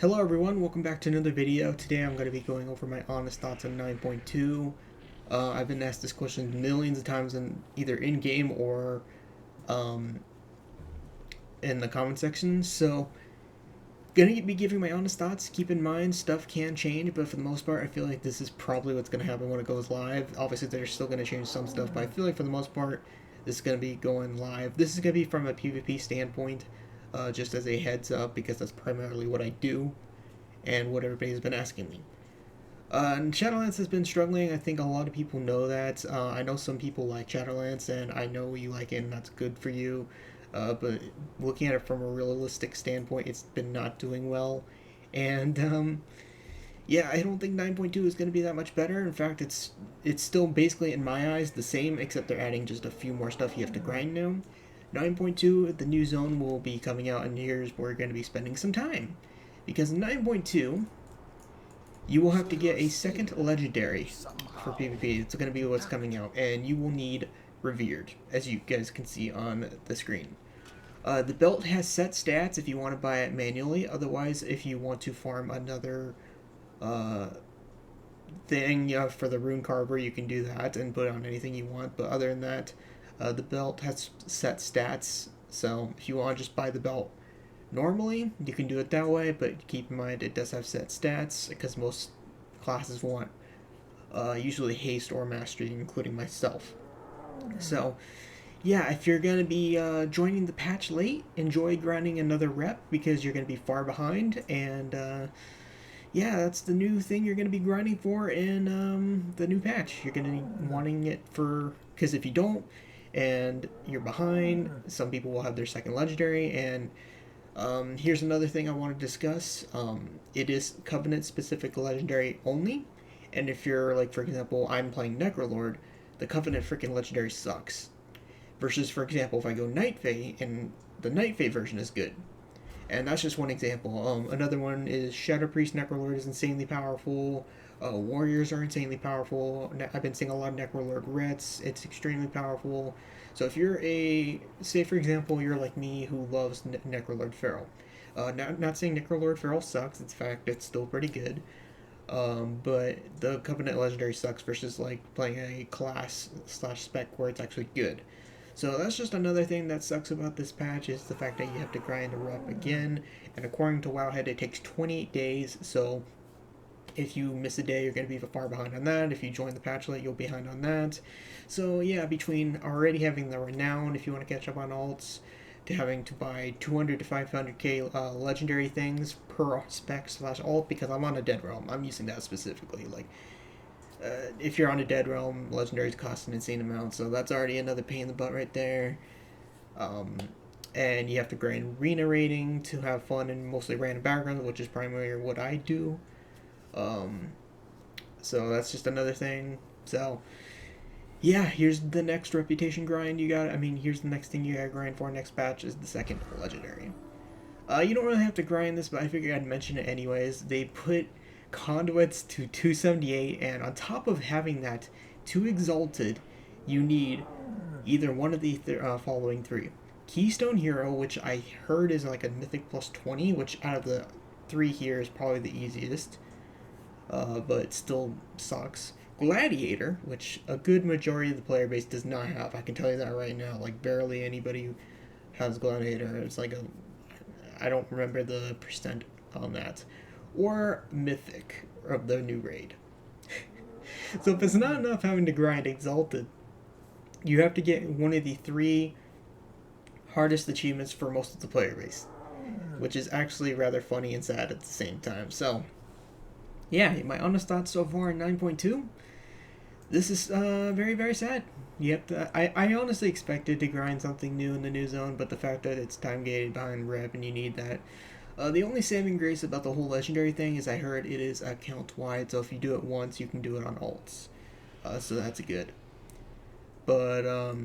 Hello everyone, welcome back to another video. Today I'm going to be going over my honest thoughts on 9.2. I've been asked this question millions of times either in-game or um, in the comment section, so gonna be giving my honest thoughts. Keep in mind, stuff can change, but for the most part, I feel like this is probably what's gonna happen when it goes live. Obviously, they're still gonna change some stuff, but I feel like for the most part, this is gonna be going live. This is gonna be from a PvP standpoint, just as a heads up, because that's primarily what I do and what everybody's been asking me. And Shadowlands has been struggling. I think a lot of people know that. I know some people like Shadowlands, and I know you like it, and that's good for you. But looking at it from a realistic standpoint, it's been not doing well. And yeah, I don't think 9.2 is going to be that much better. In fact, it's still basically, in my eyes, the same, except they're adding just a few more stuff you have to grind now. 9.2, the new zone will be coming out, and here's where we're going to be spending some time. Because in 9.2, you will have to get a second legendary for PvP. It's going to be what's coming out, and you will need Revered, as you guys can see on the screen. The belt has set stats if you want to buy it manually. Otherwise, if you want to farm another uh, thing for the rune carver, you can do that and put on anything you want. But other than that, the belt has set stats. So if you want to just buy the belt normally, you can do it that way, but keep in mind it does have set stats because most classes want usually haste or mastery, including myself. So, yeah, if you're going to be joining the patch late, enjoy grinding another rep because you're going to be far behind. And yeah, that's the new thing you're going to be grinding for in the new patch. You're going to be wanting it for. Because if you don't, and you're behind, some people will have their second legendary, and here's another thing I want to discuss. It is Covenant specific legendary only, and if you're like, for example, I'm playing Necrolord, the Covenant freaking legendary sucks. Versus, for example, if I go Night Fae, and the Night Fae version is good. And that's just one example. Another one is Shadow Priest Necrolord is insanely powerful. Warriors are insanely powerful. I've been seeing a lot of Necrolord Rets. It's extremely powerful. So if you're say for example, you're like me who loves Necrolord Feral. Not saying Necrolord Feral sucks. In fact, it's still pretty good. But the Covenant Legendary sucks versus like playing a class slash spec where it's actually good. So that's just another thing that sucks about this patch is the fact that you have to grind a rep again. And according to Wowhead, it takes 28 days. So if you miss a day, you're going to be far behind on that. If you join the patch late, you'll be behind on that. So yeah, between already having the renown, if you want to catch up on alts, to having to buy 200 to 500k legendary things per spec slash alt, because I'm on a dead realm. I'm using that specifically. Like, if you're on a dead realm, legendaries cost an insane amount, so that's already another pain in the butt right there. Um, and you have to grind arena rating to have fun in mostly random backgrounds, which is primarily what I do. Um, so that's just another thing. So yeah, here's the next reputation grind you got. I mean, here's the next thing you gotta grind for. Next batch is the second legendary. You don't really have to grind this, but I figured I'd mention it anyways. They put conduits to 278, and on top of having that 2 exalted, you need either one of the following 3. Keystone Hero, which I heard is like a mythic plus 20, which out of the 3 here is probably the easiest, but still sucks. Gladiator, which a good majority of the player base does not have. I can tell you that right now. Like, barely anybody has Gladiator. It's like I don't remember the percent on that. Or Mythic of the new raid. So if it's not enough having to grind Exalted, you have to get one of the 3 hardest achievements for most of the player base, which is actually rather funny and sad at the same time. So, yeah, my honest thoughts so far in 9.2. This is very, very sad. You have to. I honestly expected to grind something new in the new zone, but the fact that it's time gated behind rep and you need that. The only saving grace about the whole legendary thing is I heard it is account wide, so if you do it once, you can do it on alts. So that's good. But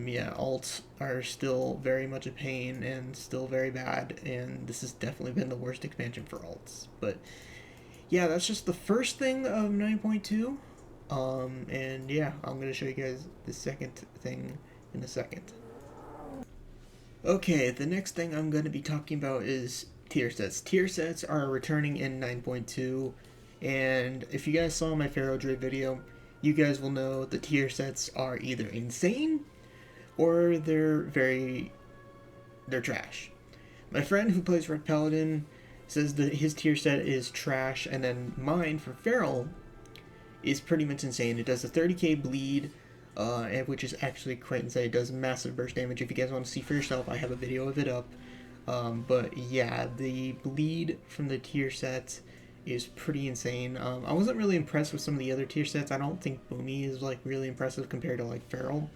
yeah, alts are still very much a pain and still very bad, and this has definitely been the worst expansion for alts. But yeah, that's just the first thing of 9.2. And yeah, I'm going to show you guys the second thing in a second. Okay, the next thing I'm going to be talking about is tier sets. Tier sets are returning in 9.2, and if you guys saw my Pharaoh Druid video, you guys will know the tier sets are either insane or they're trash. My friend who plays Red Paladin says that his tier set is trash, and then mine for Feral is pretty much insane. It does a 30k bleed, which is actually quite insane. It does massive burst damage. If you guys want to see for yourself, I have a video of it up. But yeah, the bleed from the tier sets is pretty insane. I wasn't really impressed with some of the other tier sets. I don't think Boomy is like really impressive compared to like Feral.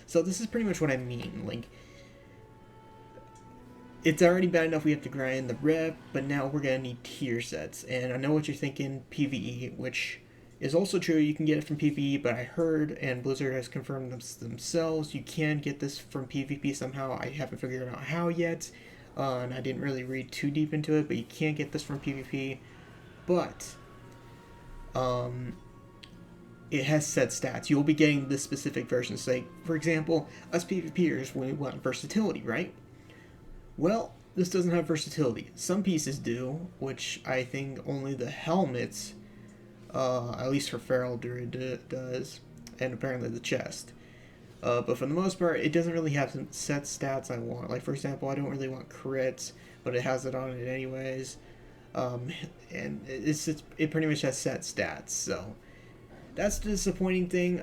So this is pretty much what I mean. Like, it's already bad enough we have to grind the rep, but now we're gonna need tier sets. And I know what you're thinking, PvE, which is also true. You can get it from PvE, but I heard, and Blizzard has confirmed themselves, you can get this from PvP somehow. I haven't figured out how yet, and I didn't really read too deep into it, but you can't get this from PvP. But it has set stats. You'll be getting this specific version. Say, for example, us PvPers, we want versatility, right? Well, this doesn't have versatility. Some pieces do, which I think only the helmets, at least for Feral Druid, does, and apparently the chest. But for the most part, it doesn't really have some set stats I want. Like, for example, I don't really want crits, but it has it on it anyways. And it pretty much has set stats, so that's the disappointing thing.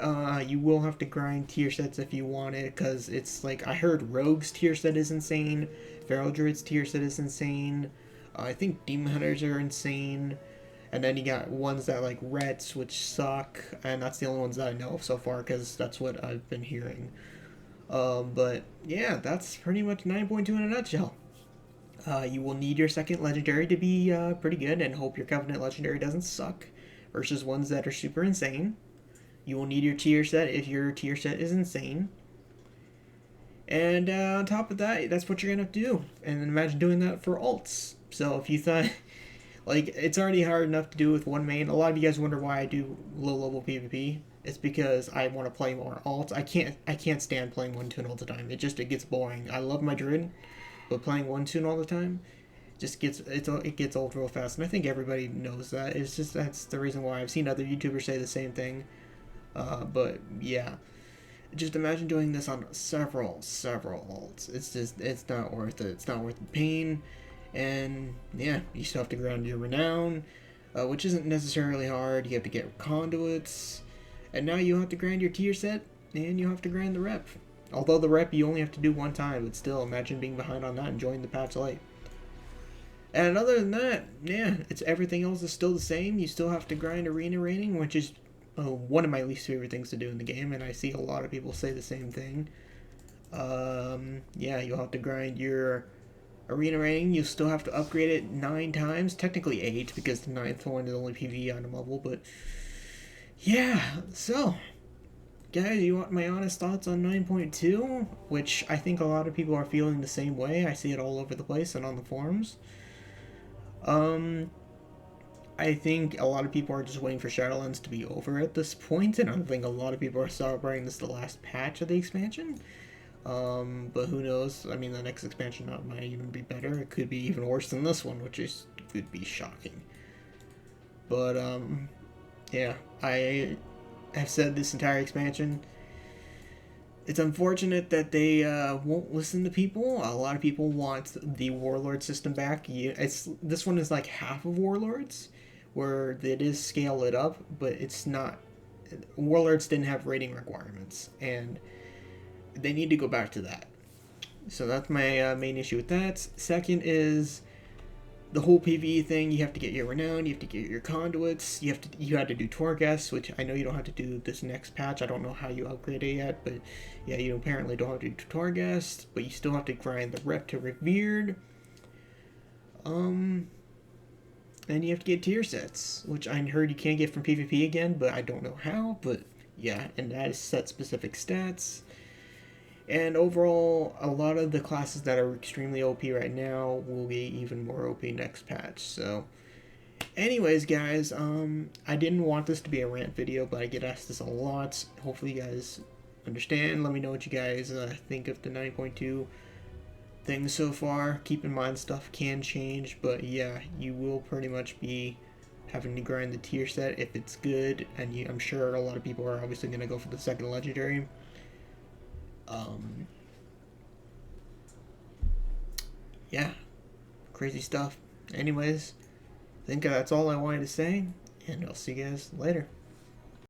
You will have to grind tier sets if you want it, because it's like, I heard Rogue's tier set is insane, Feral Druid's tier set is insane, I think Demon Hunters are insane, and then you got ones that like Rets, which suck, and that's the only ones that I know of so far, because that's what I've been hearing. But yeah, that's pretty much 9.2 in a nutshell. You will need your second legendary to be pretty good, and hope your Covenant legendary doesn't suck, versus ones that are super insane. You will need your tier set if your tier set is insane. And on top of that, that's what you're going to have to do. And imagine doing that for alts. So if you thought, like, it's already hard enough to do with one main. A lot of you guys wonder why I do low-level PvP. It's because I want to play more alts. I can't stand playing one toon all the time. It gets boring. I love my Druid, but playing one toon all the time just gets old real fast, and I think everybody knows that. It's just, that's the reason why. I've seen other YouTubers say the same thing, but yeah, just imagine doing this on several alts. It's not worth it. It's not worth the pain, and yeah, you still have to grind your renown, which isn't necessarily hard. You have to get conduits, and now you have to grind your tier set, and you have to grind the rep. Although the rep you only have to do one time, but still, imagine being behind on that and joining the patch late. And other than that, yeah, everything else is still the same. You still have to grind arena rating, which is one of my least favorite things to do in the game, and I see a lot of people say the same thing. Yeah, you'll have to grind your arena rating. You still have to upgrade it 9 times, technically 8, because the 9th one is only PvE item level, but yeah, so guys, you want my honest thoughts on 9.2, which I think a lot of people are feeling the same way. I see it all over the place and on the forums. I think a lot of people are just waiting for Shadowlands to be over at this point, and I think a lot of people are celebrating this the last patch of the expansion. But who knows? I mean, the next expansion might even be better. It could be even worse than this one, which could be shocking. But, yeah, I have said this entire expansion, it's unfortunate that they won't listen to people. A lot of people want the Warlord system back. This one is like half of Warlords, where it is scale it up, but it's not. Warlords didn't have rating requirements, and they need to go back to that. So that's my main issue with that. Second is the whole PvE thing. You have to get your renown, you have to get your conduits, you had to do Torghast, which I know you don't have to do this next patch. I don't know how you upgrade it yet, but yeah, you apparently don't have to do Torghast, but you still have to grind the rep to Revered. And you have to get tier sets, which I heard you can't get from PvP again, but I don't know how, but yeah, and that is set specific stats. And overall, a lot of the classes that are extremely OP right now will be even more OP next patch. So, anyways, guys, I didn't want this to be a rant video, but I get asked this a lot. Hopefully you guys understand. Let me know what you guys think of the 9.2 things so far. Keep in mind stuff can change, but yeah, you will pretty much be having to grind the tier set if it's good, and I'm sure a lot of people are obviously going to go for the second legendary. Yeah, crazy stuff. Anyways, I think that's all I wanted to say, and I'll see you guys later.